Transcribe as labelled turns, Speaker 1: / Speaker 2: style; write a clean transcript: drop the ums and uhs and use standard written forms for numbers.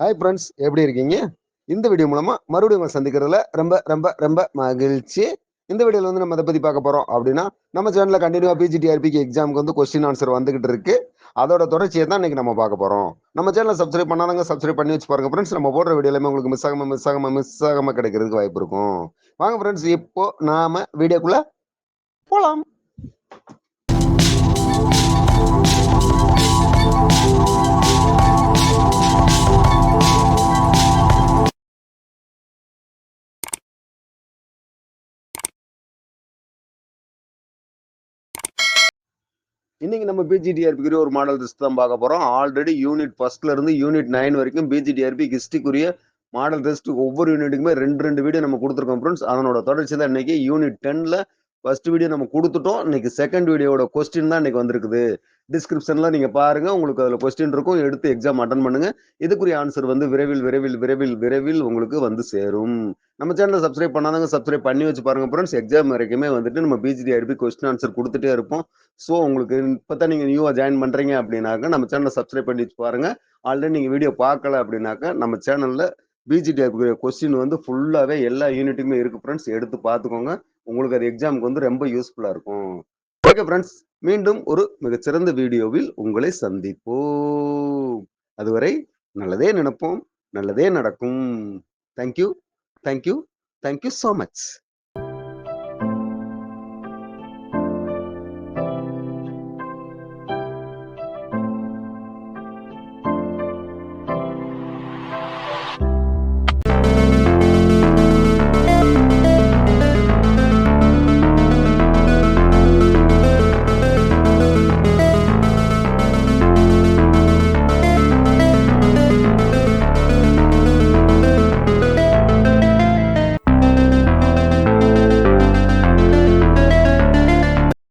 Speaker 1: Hi friends, எப்படி இருக்கீங்க? இந்த வீடியோ மூலமா மறுபடியும் உங்களை சந்திக்கிறதுல ரொம்ப ரொம்ப ரொம்ப மகிழ்ச்சி. இந்த வீடியோல வந்து நம்ம எதை பத்தி பார்க்க போறோம் அப்படின்னா, நம்ம சேனல்ல கண்டினியூவா பிஜிடிஆர்பிக்கு எக்ஸாமுக்கு வந்து கொஸ்டின் ஆன்சர் வந்துகிட்டு இருக்கு. அதோட தொடர்ச்சியை தான் இன்னைக்கு நம்ம பார்க்க போறோம். நம்ம சேனலை சப்ஸ்கிரைப் பண்ணாதவங்க சப்ஸ்கிரைப் பண்ணி வச்சு பாருங்க ஃப்ரெண்ட்ஸ். நம்ம போடுற வீடியோ எல்லாமே உங்களுக்கு மிஸ் ஆகாம கிடைக்கிறதுக்கு வாய்ப்பு இருக்கும். வாங்க ஃப்ரெண்ட்ஸ், இப்போ நாம வீடியோக்குள்ள போலாம். இன்னைக்கு நம்ம பிஜிடிஆர்பிக்கு ஒரு மாடல் டெஸ்ட் தான் பார்க்க போறோம். ஆல்ரெடி யூனிட் ஃபர்ஸ்ட்ல இருந்து யூனிட் 9 வரைக்கும் பிஜிடிஆர்பி ஹிஸ்டரிக்குரிய மாடல் டெஸ்ட் ஒவ்வொரு யூனிட்டுக்குமே ரெண்டு வீடியோ நம்ம கொடுத்துருக்கோம் ஃப்ரெண்ட்ஸ். அதனோட தொடர்ச்சி தான் இன்னைக்கு யூனிட் 10ல ஃபர்ஸ்ட் வீடியோ நம்ம கொடுத்துட்டோம். இன்னைக்கு செகண்ட் வீடியோட கொஸ்டின் தான் இன்னைக்கு வந்திருக்குது. டிஸ்கிரிப்ஷன்ல நீங்க பாருங்க, உங்களுக்கு அதுல கொஸ்டின் இருக்கும். எடுத்து எக்ஸாம் அட்டன் பண்ணுங்க. இதுக்குரிய ஆன்சர் வந்து விரைவில் விரைவில் விரைவில் விரைவில் உங்களுக்கு வந்து சேரும். நம்ம சேனலை சப்ஸ்கிரைப் பண்ணாதவங்க சப்ஸ்கிரைப் பண்ணி வச்சு பாருங்க ஃப்ரெண்ட்ஸ். எக்ஸாம் வரைக்குமே வந்துட்டு நம்ம பிஜிடிஆர்பி கொஸ்டின் ஆன்சர் கொடுத்துட்டே இருப்போம். ஸோ உங்களுக்கு இப்போதான் நீங்கள் நியூவாக ஜாயின் பண்ணுறீங்க அப்படின்னாக்க நம்ம சேனலை சப்ஸ்கிரைப் பண்ணி வச்சு பாருங்க. ஆல்ரெடி நீங்கள் வீடியோ பார்க்கல அப்படின்னாக்க நம்ம சேனலில் பிஜிடிஆர்பி கொஸ்டின் வந்து ஃபுல்லாகவே எல்லா யூனிட்டுமே இருக்கு ஃப்ரெண்ட்ஸ். எடுத்து பார்த்துக்கோங்க. உங்களுக்கு அது எக்ஸாமுக்கு வந்து ரொம்ப யூஸ்ஃபுல்லாக இருக்கும். ஓகே ஃப்ரெண்ட்ஸ், மீண்டும் ஒரு மிகச்சிறந்த வீடியோவில் உங்களை சந்திப்போம். அதுவரை நல்லதே நினைப்போம், நல்லதே நடக்கும். Thank you, thank you, thank you so much.